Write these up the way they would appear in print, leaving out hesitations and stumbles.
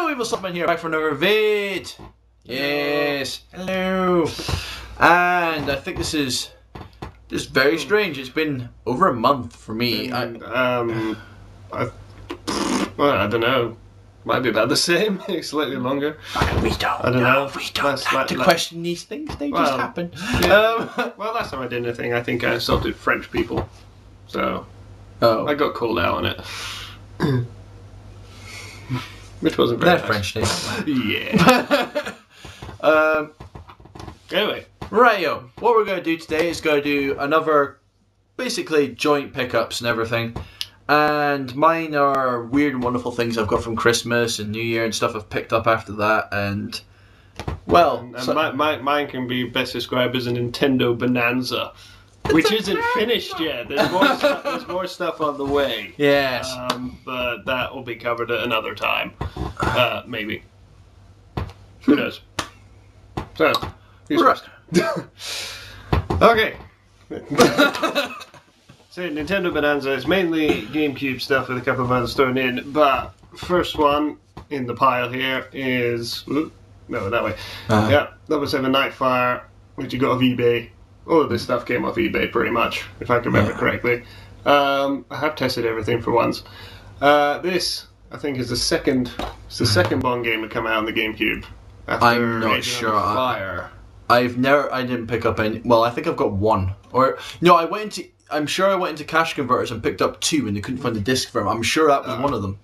Evil Slotman here, back for another vid. Yes, hello. And I think this is just very strange. It's been over a month for me. I don't know. Might be about the same, slightly longer. We don't know. We don't have to question these things. They just happen. Yeah. Well, last time I did anything, I think I insulted French people. So I got called out on it. Which wasn't very nice. French thing. Yeah. Anyway. Rightio. What we're going to do today is going to do another, basically, joint pickups and everything. And mine are weird and wonderful things I've got from Christmas and New Year and stuff I've picked up after that. And, well... mine can be best described as a Nintendo Bonanza. Which isn't finished yet. There's more stuff on the way. Yes. But that will be covered at another time. Maybe. Who knows? So, who's first? Okay. So, Nintendo Bonanza is mainly GameCube stuff with a couple of others thrown in. But first one in the pile here is... No, that way. Yeah, Level 7 Nightfire, which you got off eBay. All of this stuff came off eBay, pretty much, if I can remember correctly. I have tested everything for once. This, I think, is the second Bond game to come out on the GameCube. I'm not sure. Fire. I didn't pick up any. Well, I think I've got one. Or no, I'm sure I went into Cash Converters and picked up two, and they couldn't find the disc for them. I'm sure that was one of them.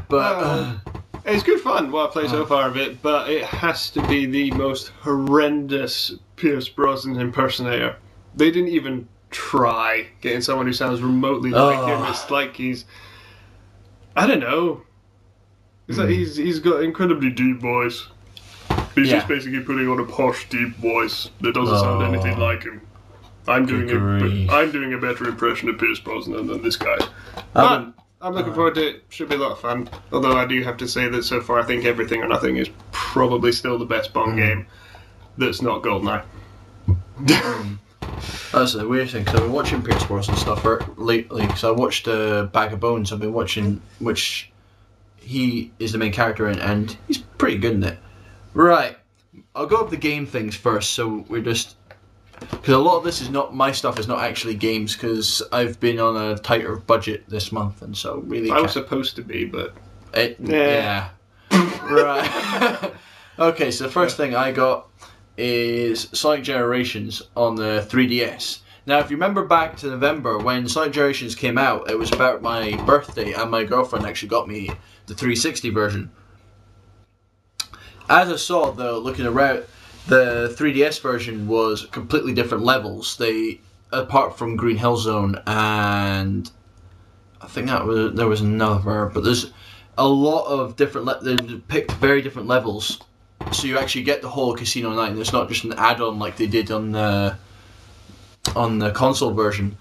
But it's good fun what I play so far of it, but it has to be the most horrendous Pierce Brosnan impersonator. They didn't even try getting someone who sounds remotely like him. It's like he's... I don't know. It's like he's got incredibly deep voice. He's just basically putting on a posh, deep voice that doesn't sound anything like him. I'm doing a better impression of Pierce Brosnan than this guy. But I'm looking forward to it. Should be a lot of fun. Although I do have to say that so far I think Everything or Nothing is probably still the best Bond game that's not GoldenEye. That's the weird thing, because I've been watching Pierce Brosnan stuff lately, because I watched Bag of Bones. I've been watching, which he is the main character in, and he's pretty good in it. Right, I'll go up the game things first, so we're just... Because a lot of this is not... My stuff is not actually games, because I've been on a tighter budget this month, and so really... I was supposed to be, but... Yeah. Right. Okay, so the first thing I got is Sonic Generations on the 3DS. Now, if you remember back to November, when Sonic Generations came out, it was about my birthday, and my girlfriend actually got me the 360 version. As I saw, though, looking around, the 3DS version was completely different levels. They, apart from Green Hill Zone, and I think there was another, but there's a lot of different. They picked very different levels, so you actually get the whole Casino Night. And it's not just an add-on like they did on the console version.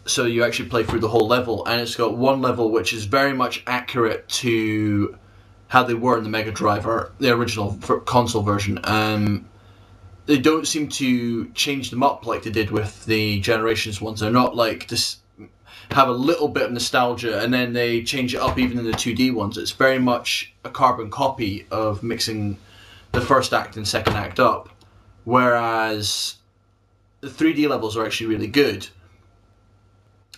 So you actually play through the whole level, and it's got one level which is very much accurate to how they were in the Mega Drive, or the original console version. They don't seem to change them up like they did with the Generations ones. They're not like just have a little bit of nostalgia and then they change it up even in the 2D ones. It's very much a carbon copy of mixing the first act and second act up. Whereas the 3D levels are actually really good,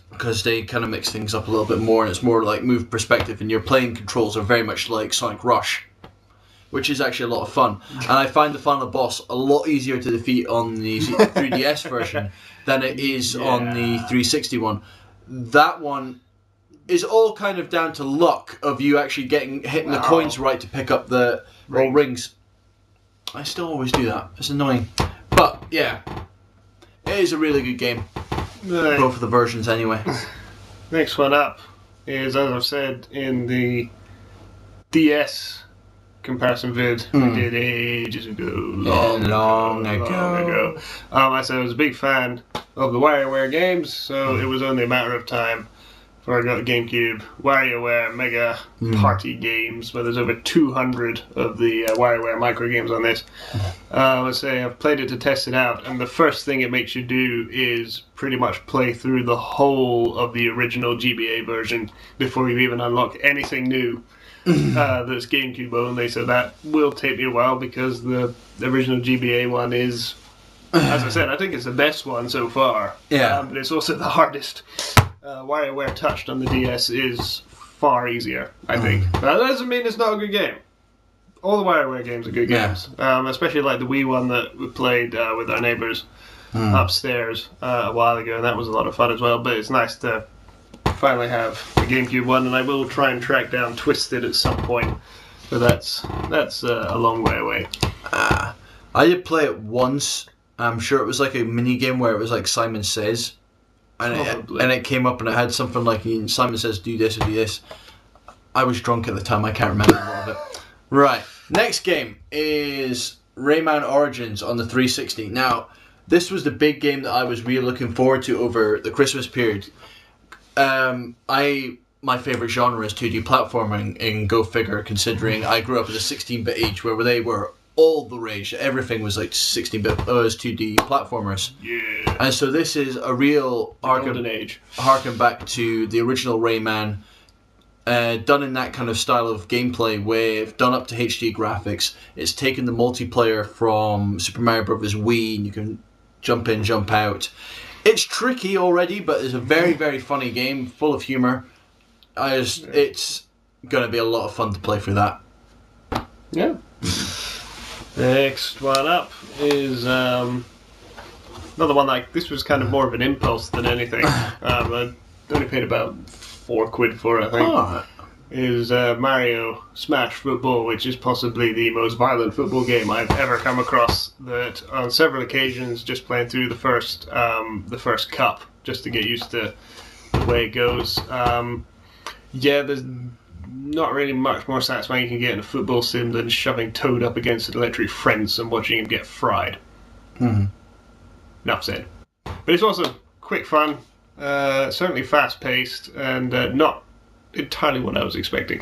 because they kind of mix things up a little bit more, and it's more like move perspective, and your playing controls are very much like Sonic Rush, which is actually a lot of fun. And I find the final boss a lot easier to defeat on the 3DS version than it is on the 360 one. That one is all kind of down to luck of you actually hitting the coins right to pick up the rings. I still always do that. It's annoying. But, yeah. It is a really good game. Right. Both of the versions, anyway. Next one up is, as I've said, in the DS comparison vid we did ages ago. Long ago. I said I was a big fan of the WarioWare games, so it was only a matter of time before I got the GameCube. WarioWare Mega Party games, where there's over 200 of the WarioWare micro games on this. Let's say I've played it to test it out, and the first thing it makes you do is pretty much play through the whole of the original GBA version before you even unlock anything new. that's GameCube only, so that will take me a while because the original GBA one is, as I said, I think it's the best one so far. Yeah. But it's also the hardest. WarioWare Touched on the DS is far easier, I think. But that doesn't mean it's not a good game. All the WarioWare games are good games, especially like the Wii one that we played with our neighbours upstairs a while ago, and that was a lot of fun as well. But it's nice to finally have the GameCube one, and I will try and track down Twisted at some point. But that's a long way away. I did play it once. I'm sure it was like a mini game where it was like Simon Says, and it came up and it had something like Simon Says do this or do this. I was drunk at the time. I can't remember a lot of it. Right. Next game is Rayman Origins on the 360. Now, this was the big game that I was really looking forward to over the Christmas period. My favourite genre is 2D platforming, and go figure, considering I grew up at a 16-bit age where they were all the rage. Everything was like 16-bit, was 2D platformers. Yeah. And so this is a real harken back to the original Rayman. Done in that kind of style of gameplay, with done up to HD graphics. It's taken the multiplayer from Super Mario Bros. Wii, and you can jump in, jump out. It's tricky already, but it's a very, very funny game, full of humour. It's going to be a lot of fun to play through that. Yeah. Next one up is another one like this was kind of more of an impulse than anything. I only paid about £4 for it, I think. Oh. Is Mario Smash Football, which is possibly the most violent football game I've ever come across. That on several occasions, just playing through the first cup, just to get used to the way it goes. There's not really much more satisfying you can get in a football sim than shoving Toad up against an electric fence and watching him get fried. Enough said. But it's also quick fun. Certainly fast-paced and not entirely what I was expecting.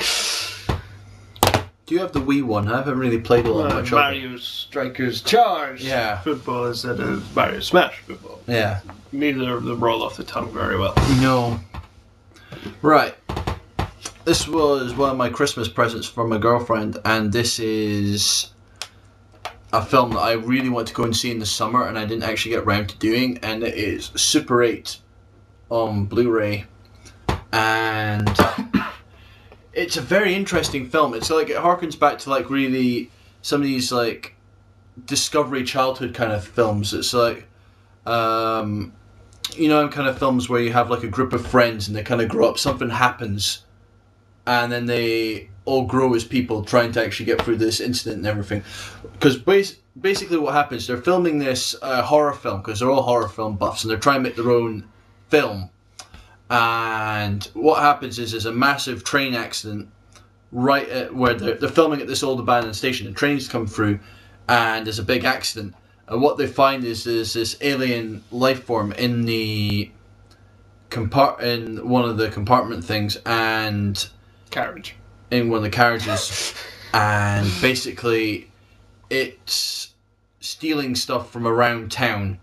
Do you have the Wii one? I haven't really played a lot much Mario Strikers Charge Football instead of Mario Smash Football. Yeah. Neither of them roll off the tongue very well. No. Right. This was one of my Christmas presents from my girlfriend, and this is a film that I really want to go and see in the summer, and I didn't actually get around to doing, and it is Super 8 on Blu-ray, and it's a very interesting film. It's like it harkens back to like really some of these like Discovery childhood kind of films. It's like kind of films where you have like a group of friends and they kind of grow up, something happens, and then they all grow as people trying to actually get through this incident and everything. Because basically what happens, they're filming this horror film, because they're all horror film buffs, and they're trying to make their own film. And what happens is there's a massive train accident right at where they're filming at this old abandoned station. The trains come through, and there's a big accident. And what they find is there's this alien life form in the in one of the compartment things, and carriage. In one of the carriages, and basically it's stealing stuff from around town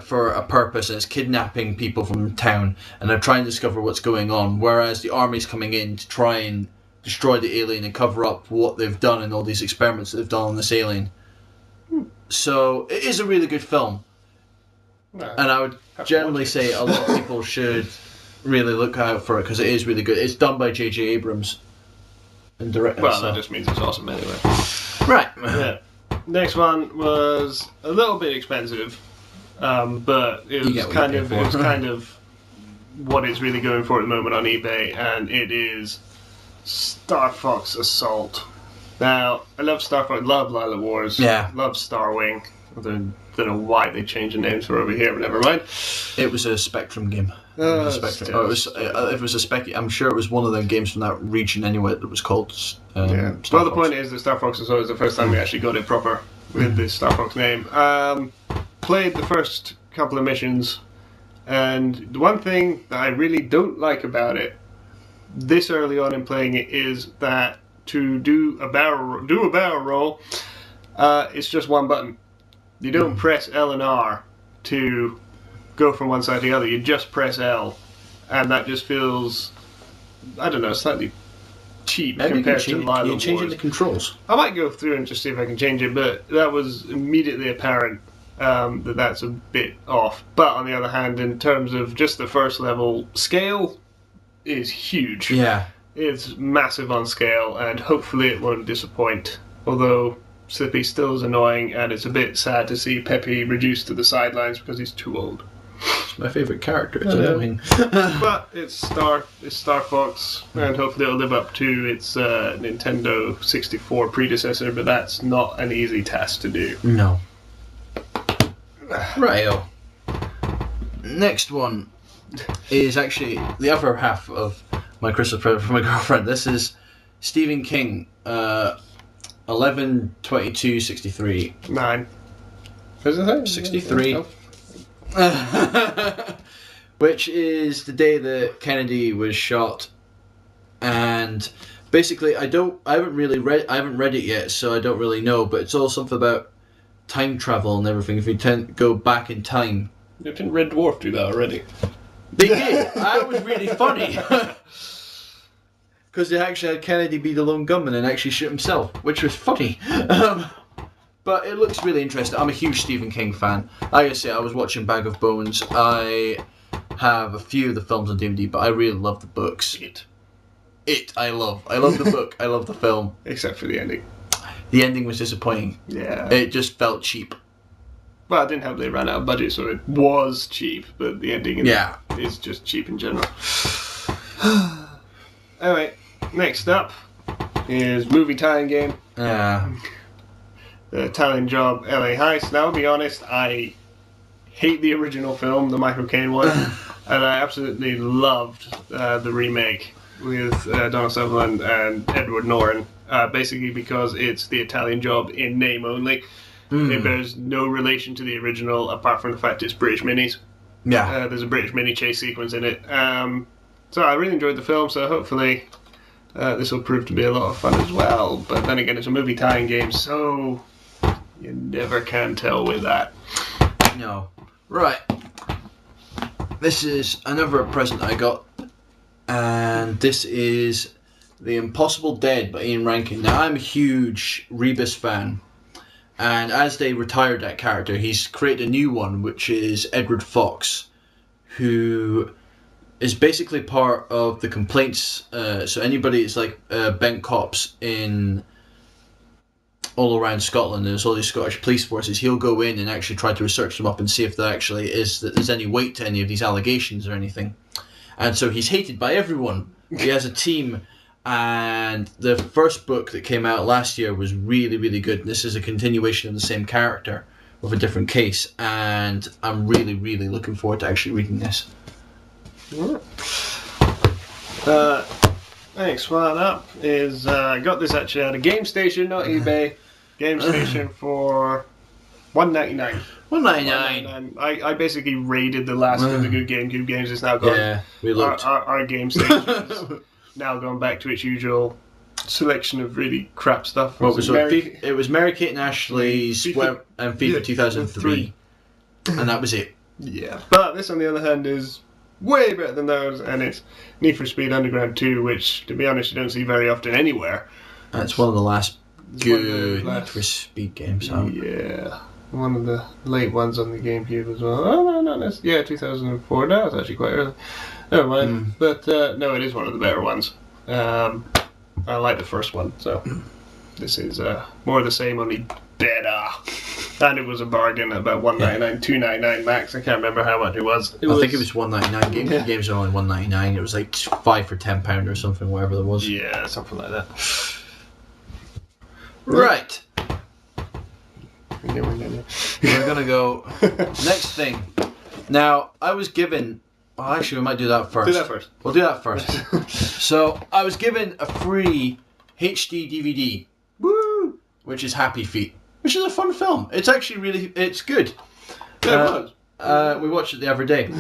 for a purpose, and it's kidnapping people from town, and they're trying to discover what's going on, whereas the army's coming in to try and destroy the alien and cover up what they've done and all these experiments that they've done on this alien. So it is a really good film, and I would generally say a lot of people should really look out for it, because it is really good. It's done by J.J. Abrams and directed. Well, that just means it's awesome anyway. Right. Yeah. Next one was a little bit expensive, but it was kind of what it's really going for at the moment on eBay, and it is Star Fox Assault. Now, I love Star Fox, love Lila Wars, love Starwing. I don't know why they changed the names for over here, but never mind. It was a Spectrum game. Spectrum. It was a spec. I'm sure it was one of the games from that region anyway that was called. Star Fox. The point is that Star Fox Assault is the first time we actually got it proper with this Star Fox name. Played the first couple of missions, and the one thing that I really don't like about it, this early on in playing it, is that to do a barrel roll, it's just one button. You don't press L and R to go from one side to the other. You just press L, and that just feels, I don't know, slightly cheap Maybe compared to you Lilo can change Wars. the controls. I might go through and just see if I can change it, but that was immediately apparent that that's a bit off. But on the other hand, in terms of just the first level, scale is huge. Yeah. It's massive on scale, and hopefully it won't disappoint. Although Slippy still is annoying, and it's a bit sad to see Peppy reduced to the sidelines because he's too old. It's my favourite character. It's annoying. But it's Star Fox, and hopefully it'll live up to its Nintendo 64 predecessor. But that's not an easy task to do. No. Righto. Next one is actually the other half of my Christmas present from my girlfriend. This is Stephen King, 11/22/63. 9. Is it that? 63. Which is the day that Kennedy was shot, and basically I haven't read it yet, so I don't really know. But it's all something about time travel and everything. If you go back in time, Didn't Red Dwarf do that already? they did. That was really funny. Because they actually had Kennedy be the lone gunman and actually shoot himself, which was funny. But it looks really interesting. I'm a huge Stephen King fan. Like I say, I was watching Bag of Bones. I have a few of the films on DVD, but I really love the books. I love the book. I love the film. Except for the ending. The ending was disappointing. Yeah. It just felt cheap. Well, it didn't help they ran out of budget, so it was cheap, but the ending is just cheap in general. Anyway, next up is movie tie-in game. The Italian Job LA Heist. Now, I'll be honest, I hate the original film, the Michael Caine one, and I absolutely loved the remake with Donald Sutherland and Edward Norton, basically because it's the Italian Job in name only. It bears no relation to the original, apart from the fact it's British minis. Yeah. There's a British mini chase sequence in it. So I really enjoyed the film, so hopefully this will prove to be a lot of fun as well. But then again, it's a movie tie-in game, so you never can tell with that. No. Right. This is another present I got, and this is The Impossible Dead by Ian Rankin. Now, I'm a huge Rebus fan, and as they retired that character, he's created a new one, which is Edward Fox, who is basically part of the complaints. So anybody is like bent cops in all around Scotland. There's all these Scottish police forces. He'll go in and actually try to research them up and see if there actually is that there's any weight to any of these allegations or anything. And so he's hated by everyone. He has a team, and the first book that came out last year was really, really good. This is a continuation of the same character with a different case, and I'm really, really looking forward to actually reading this. Next one up is I got this actually at a game station, not eBay. Game station for $1.99. $1.99. I basically raided the last of the good GameCube games. It's now gone. Yeah, we looked. Our game station is now going back to its usual selection of really crap stuff. What was it? It was Mary-Kate and Ashley's and FIFA 2003, and that was it. Yeah, but this on the other hand is way better than those, and it's Need for Speed Underground 2, which, to be honest, you don't see very often anywhere. That's one of the last good Need for Speed games. Yeah, one of the late ones on the GameCube as well. Oh, no, not this. Yeah, 2004. No, it's actually quite early. Never mind. But, no, it is one of the better ones. I like the first one, so this is more of the same, only better. And it was a bargain at about $1.99, $2.99 max. I can't remember how much it was. I think it was $1.99. Games are only $1.99. It was like £5 for £10 or something, whatever there was. Yeah, something like that. Right. We're gonna go next thing. Now, I was given. Well, actually, we might do that first. Do that first. We'll do that first. So, I was given a free HD DVD. Woo! Which is Happy Feet. Which is a fun film. It's actually it's good. Yeah, it was. We watched it the other day,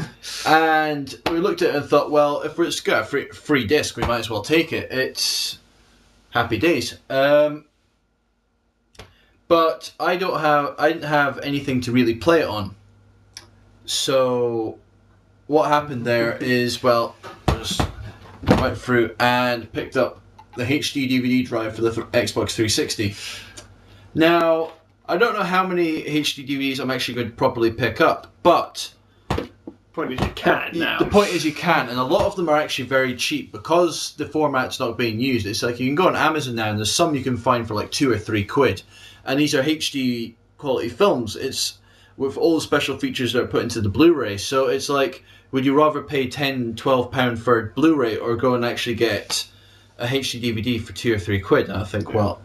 and we looked at it and thought, well, if it's got a free disc, we might as well take it. It's Happy Days. But I didn't have anything to really play it on. So what happened there is, well, I just went through and picked up the HD DVD drive for the Xbox 360. Now, I don't know how many HD DVDs I'm actually going to properly pick up, but Point is, you can now. the point is you can, and a lot of them are actually very cheap because the format's not being used. It's like you can go on Amazon now, and there's some you can find for like £2 or £3, and these are HD quality films. It's with all the special features that are put into the Blu-ray. So it's like, would you rather pay £10-12 for Blu-ray or go and actually get a HD DVD for £2 or £3? And I think, well,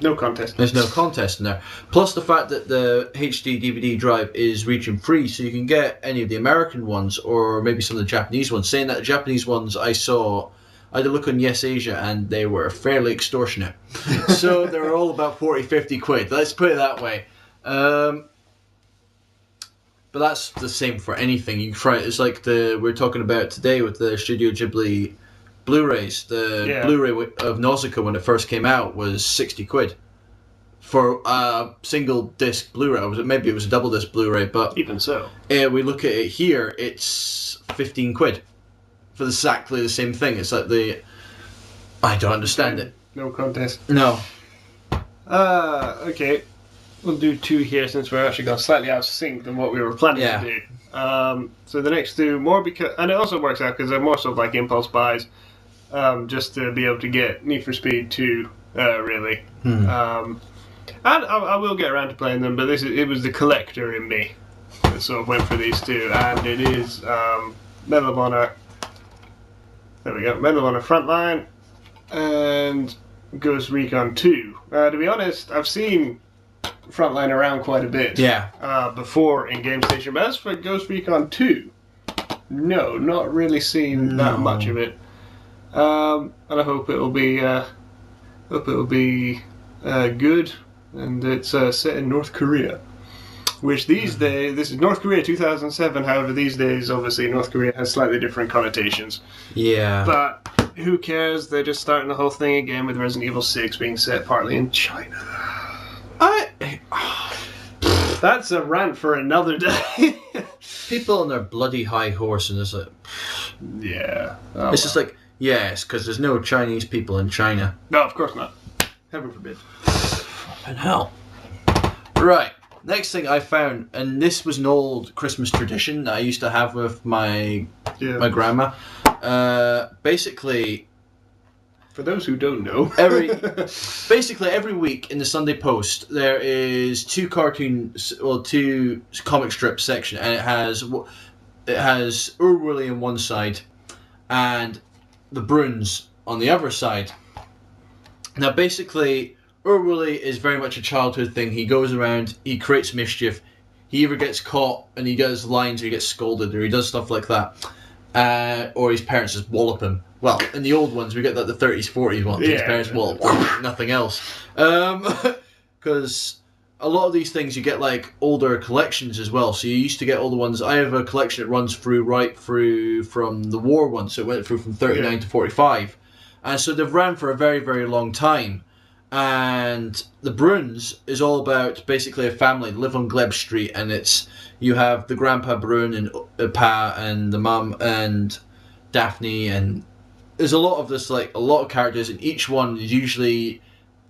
no contest. there's no contest in there. Plus the fact that the HD DVD drive is region free, so you can get any of the American ones or maybe some of the Japanese ones. Saying that the Japanese ones I had a look on Yes Asia and they were fairly extortionate. So they were all about 40-50 quid. Let's put it that way. But that's the same for anything. You can try it. It's like we're talking about today with the Studio Ghibli Blu-rays. The Blu-ray of Nausicaa when it first came out was 60 quid for a single disc Blu-ray. Maybe it was a double disc Blu-ray, but even so, we look at it here. It's 15 quid for exactly the same thing. It's like I don't understand it. No contest. No. Okay. We'll do two here since we're actually gone slightly out of sync than what we were planning to do. So the next two, more because, and it also works out because they're more sort of like impulse buys, just to be able to get Need for Speed 2, really. And I will get around to playing them, but it was the collector in me that sort of went for these two, and it is Medal of Honor. There we go, Medal of Honor Frontline and Ghost Recon 2. To be honest, I've seen Frontline around quite a bit. Before in Game Station, but as for Ghost Recon 2, no, not really seen that much of it. And I hope it will be good, and it's set in North Korea. Which these days, this is North Korea 2007. However, these days, obviously, North Korea has slightly different connotations. Yeah. But who cares? They're just starting the whole thing again with Resident Evil 6 being set partly in China. That's a rant for another day. People on their bloody high horse, and it's like, yeah. It's just like, yes, because there's no Chinese people in China. No, of course not. Heaven forbid. And hell. Right. Next thing I found, and this was an old Christmas tradition that I used to have with my grandma. Basically, for those who don't know, every week in the Sunday Post there is two comic strip section, and it has Ur Wooly on one side and the Bruins on the other side. Now, basically, Ur Wooly is very much a childhood thing. He goes around, he creates mischief. He either gets caught and he does lines, or he gets scolded, or he does stuff like that. Or his parents just wallop him. Well, in the old ones, we get that the 30s, 40s ones. His parents wallop him, nothing else. Because a lot of these things, you get like older collections as well. So you used to get all the ones. I have a collection that runs right through from the war one. So it went through from 39 to 45. And so they've ran for a very, very long time. And the Bruins is all about basically a family. They live on Gleb Street, and you have the grandpa Brun and Pa and the mum and Daphne, and there's a lot of characters, and each one usually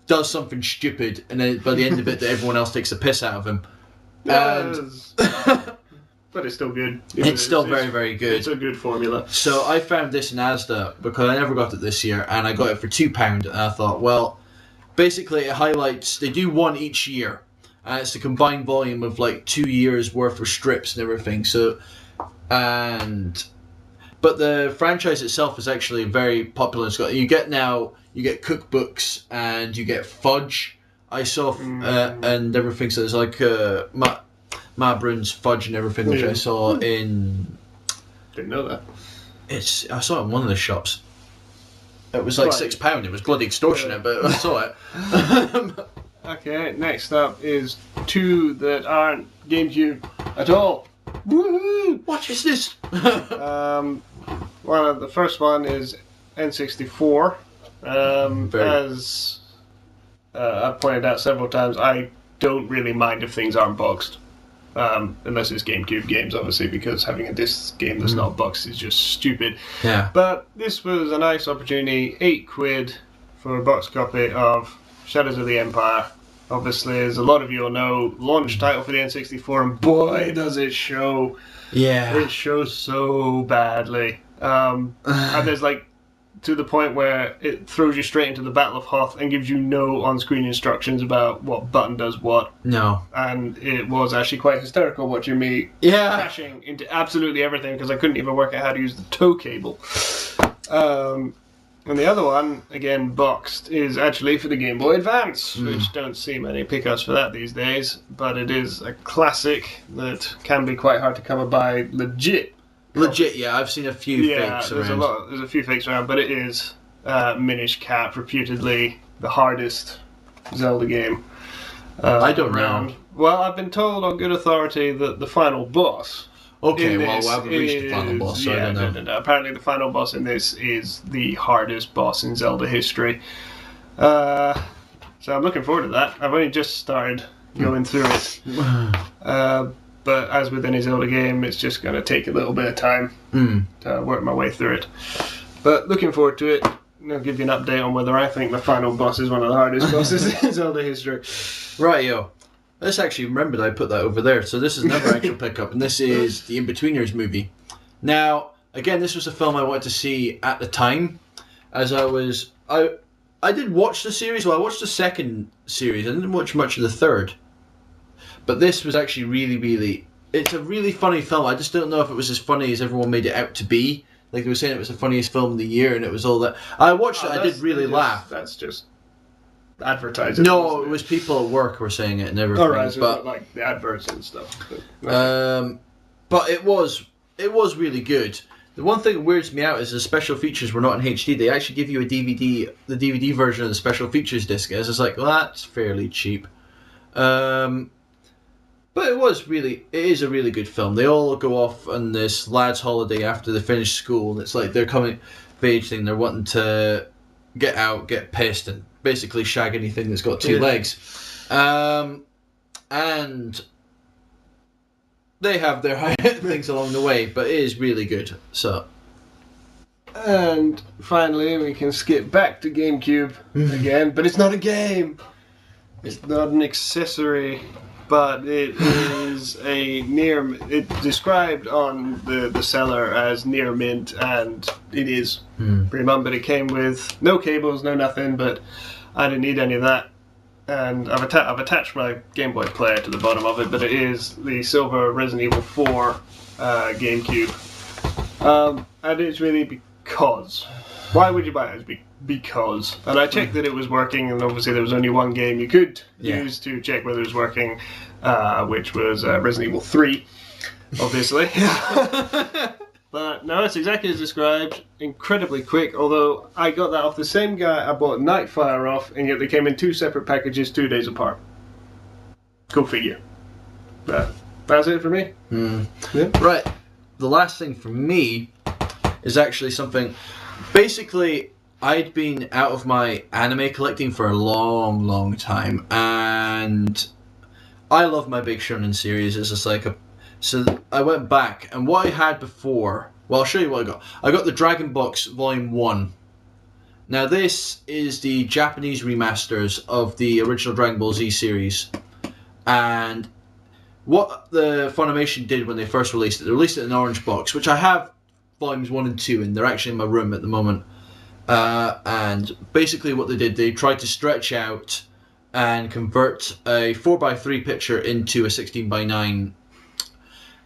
does something stupid, and then by the end of it, everyone else takes a piss out of him. Yes. But it's still good. It's still very, very good. It's a good formula. So I found this in Asda because I never got it this year, and I got it for £2, and I thought, well, basically it highlights, they do one each year, and it's a combined volume of like 2 years worth of strips and everything. But the franchise itself is actually very popular in Scotland. You get cookbooks and you get fudge. I saw and everything. So there's like Ma Brun's fudge and everything, which I saw in. Didn't know that. I saw it in one of the shops. It was like £6. It was bloody extortionate, but I saw it. Okay, next up is two that aren't GameCube at all. Woo! What is this? The first one is N64. As I've pointed out several times, I don't really mind if things aren't boxed. Unless it's GameCube games, obviously, because having a disc game that's not boxed is just stupid. Yeah. But this was a nice opportunity, £8 for a box copy of Shadows of the Empire. Obviously, as a lot of you will know, launch title for the N64, and boy, does it show. Yeah. It shows so badly. And there's like, to the point where it throws you straight into the Battle of Hoth and gives you no on-screen instructions about what button does what. No. And it was actually quite hysterical watching me crashing into absolutely everything because I couldn't even work out how to use the tow cable. And the other one, again boxed, is actually for the Game Boy Advance, which don't see many pickups for that these days, but it is a classic that can be quite hard to come by legit. Legit, yeah, I've seen a few fakes around. There's a few fakes around, but it is Minish Cap, reputedly the hardest Zelda game. I don't know. Well, I've been told on good authority that the final boss. Okay, well, I haven't reached the final boss, so I don't know. No. Apparently, the final boss in this is the hardest boss in Zelda history. So I'm looking forward to that. I've only just started going through it. But as with any Zelda game, it's just going to take a little bit of time to work my way through it. But looking forward to it. I'll give you an update on whether I think the final boss is one of the hardest bosses in Zelda history. Right, yo. Let's actually remember that I put that over there. So this is another actual pickup, and this is the In-Betweeners movie. Now, again, this was a film I wanted to see at the time, as I did watch the series. Well, I watched the second series. I didn't watch much of the third. But this was actually really... It's a really funny film. I just don't know if it was as funny as everyone made it out to be. Like they were saying it was the funniest film of the year, and it was all that. I watched it. I did really laugh. That's just advertising. No, it was people at work were saying it and everything. All right, so but like the adverts and stuff. But it was really good. The one thing that weirds me out is the special features were not in HD. They actually give you a DVD, the DVD version of the special features disc. It's just like, well, that's fairly cheap. But it is a really good film. They all go off on this lad's holiday after they finish school, and it's like they're coming of age thing. They're wanting to get out, get pissed, and basically shag anything that's got two legs. And they have their things along the way, but it is really good. So. And finally, we can skip back to GameCube again, but it's not a game. It's not an accessory. But it is it's described on the seller as near mint, and it is pretty much, but it came with no cables, no nothing, but I didn't need any of that. And I've attached my Game Boy player to the bottom of it, but it is the silver Resident Evil 4 GameCube. And it's really because... Why would you buy it? Because. And I checked that it was working, and obviously there was only one game you could use to check whether it was working, which was Resident Evil 3, obviously. But no, it's exactly as described. Incredibly quick, although I got that off the same guy I bought Nightfire off, and yet they came in two separate packages 2 days apart. Go figure. But that's it for me. Yeah. Right. The last thing for me is actually something... Basically, I'd been out of my anime collecting for a long time, and I love my Big Shonen series. It's just like so I went back, and what I had before, well, I'll show you what I got. I got the Dragon Box Volume 1. Now this is the Japanese remasters of the original Dragon Ball Z series, and what the Funimation did when they first released it, they released it in an orange box, which I have volumes 1 and 2 in. They're actually in my room at the moment. And basically what they did, they tried to stretch out and convert a 4:3 picture into a 16:9,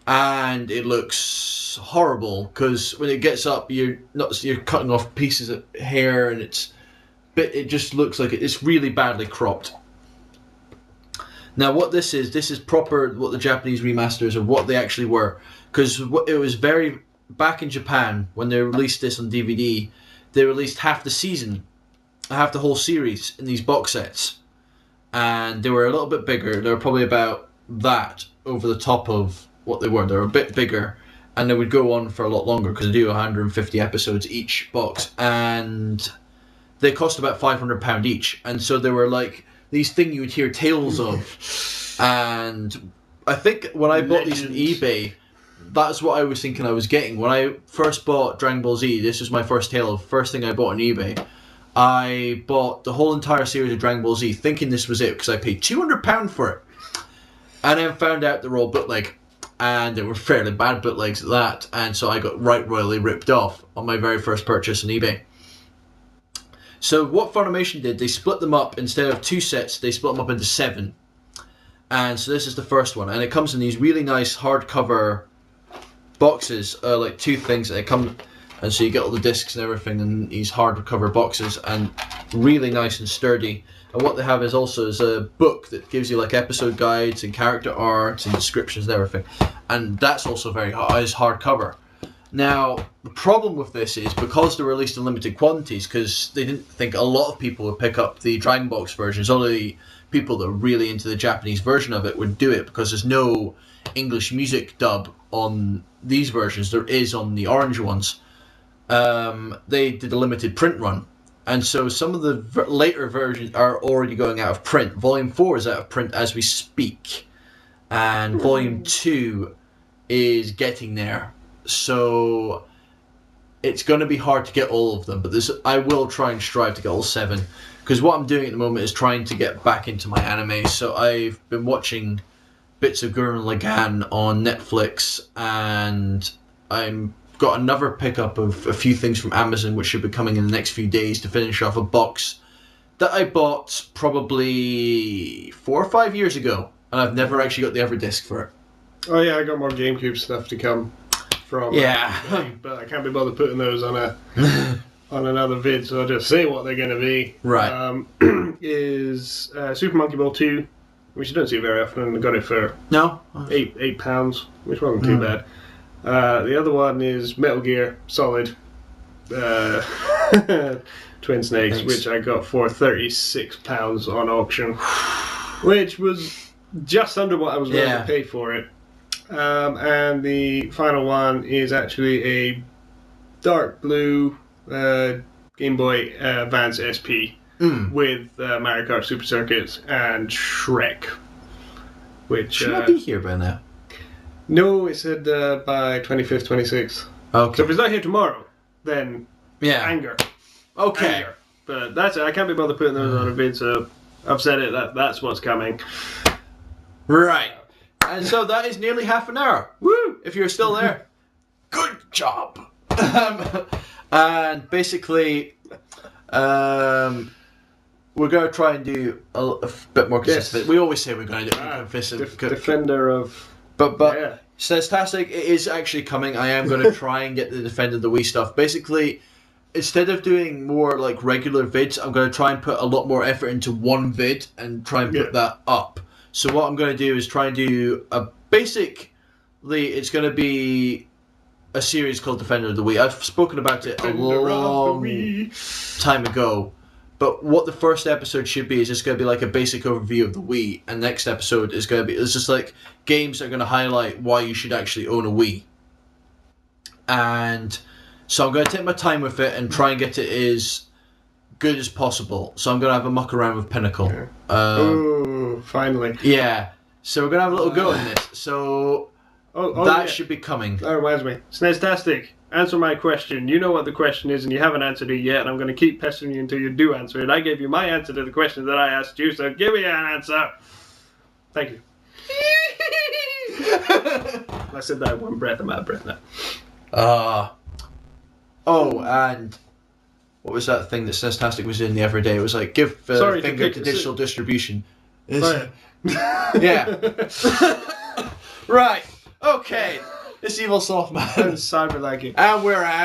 and it looks horrible because when it gets up, you're cutting off pieces of hair, and it just looks like it's really badly cropped. Now what this is proper what the Japanese remasters of what they actually were, because it was very... Back in Japan, when they released this on DVD, they released half the season, half the whole series in these box sets. And they were a little bit bigger. They were probably about that over the top of what they were. They were a bit bigger, and they would go on for a lot longer because they do 150 episodes each box. And they cost about £500 each. And so they were like these things you would hear tales of. And I think when I bought these on eBay... That's what I was thinking I was getting. When I first bought Dragon Ball Z, this was my first thing I bought on eBay. I bought the whole entire series of Dragon Ball Z, thinking this was it, because I paid £200 for it. And then found out they were all bootleg. And they were fairly bad bootlegs at that. And so I got royally ripped off on my very first purchase on eBay. So what Funimation did, they split them up. Instead of 2 sets, they split them up into 7. And so this is the first one. And it comes in these really nice hardcover boxes, like 2 things. And it comes, and so you get all the discs and everything in these hardcover boxes, and really nice and sturdy. And what they have is also is a book that gives you like episode guides and character art and descriptions and everything. And that's also very is hardcover. Now, the problem with this is because they're released in limited quantities, because they didn't think a lot of people would pick up the Dragon Box versions. Only people that are really into the Japanese version of it would do it, because there's no English music dub on these versions. There is on the orange ones. They did a limited print run. And so some of the later versions are already going out of print. Volume 4 is out of print as we speak. And Volume 2 is getting there. So it's going to be hard to get all of them. But I will try and strive to get all 7. Because what I'm doing at the moment is trying to get back into my anime. So I've been watching bits of Gurren Lagann on Netflix. And I'm got another pickup of a few things from Amazon, which should be coming in the next few days to finish off a box that I bought probably 4 or 5 years ago, and I've never actually got the other disc for it. Oh yeah, I got more GameCube stuff to come from. Yeah, but I can't be bothered putting those on on another vid, so I'll just say what they're going to be. Right. Is Super Monkey Ball 2, which you don't see very often, and I got it for £8, which wasn't too bad. The other one is Metal Gear Solid Twin Snakes, which I got for £36 on auction, which was just under what I was willing to pay for it. And the final one is actually a dark blue Game Boy Advance SP with Mario Kart Super Circuit and Shrek. Which should I be here by now? No, it said by 25th, 26th. Okay. So if it's not here tomorrow, then anger. Okay. Anger. But that's it. I can't be bothered putting those on a vid, so I've said it. That's what's coming. Right. And so that is nearly half an hour. Woo! If you're still there. Good job. And basically, we're going to try and do a bit more consistent. We always say we're going to do consistent. Defender of... But Fantastic, it is actually coming. I am going to try and get the Defender of the Wii stuff. Basically, instead of doing more like regular vids, I'm going to try and put a lot more effort into one vid and try and put that up. So what I'm going to do is try and do basically, it's going to be a series called Defender of the Wii. I've spoken about it a long time ago. But what the first episode should be is just going to be like a basic overview of the Wii, and next episode is going to be it's just like games that are going to highlight why you should actually own a Wii. And so I'm going to take my time with it and try and get it as good as possible. So I'm going to have a muck around with Pinnacle. Oh, finally. Yeah. So we're going to have a little go in this. So that should be coming. That reminds me. Sneztastic. Answer my question. You know what the question is and you haven't answered it yet, and I'm going to keep pestering you until you do answer it. I gave you my answer to the question that I asked you, so give me an answer. Thank you. I said that one breath. I'm out of breath now. Oh, and what was that thing that Sneztastic was in the other day? It was like, give finger to digital distribution. Yeah. Right. Okay. It's Evil Soft Man. And Cyberlanky. And we're out.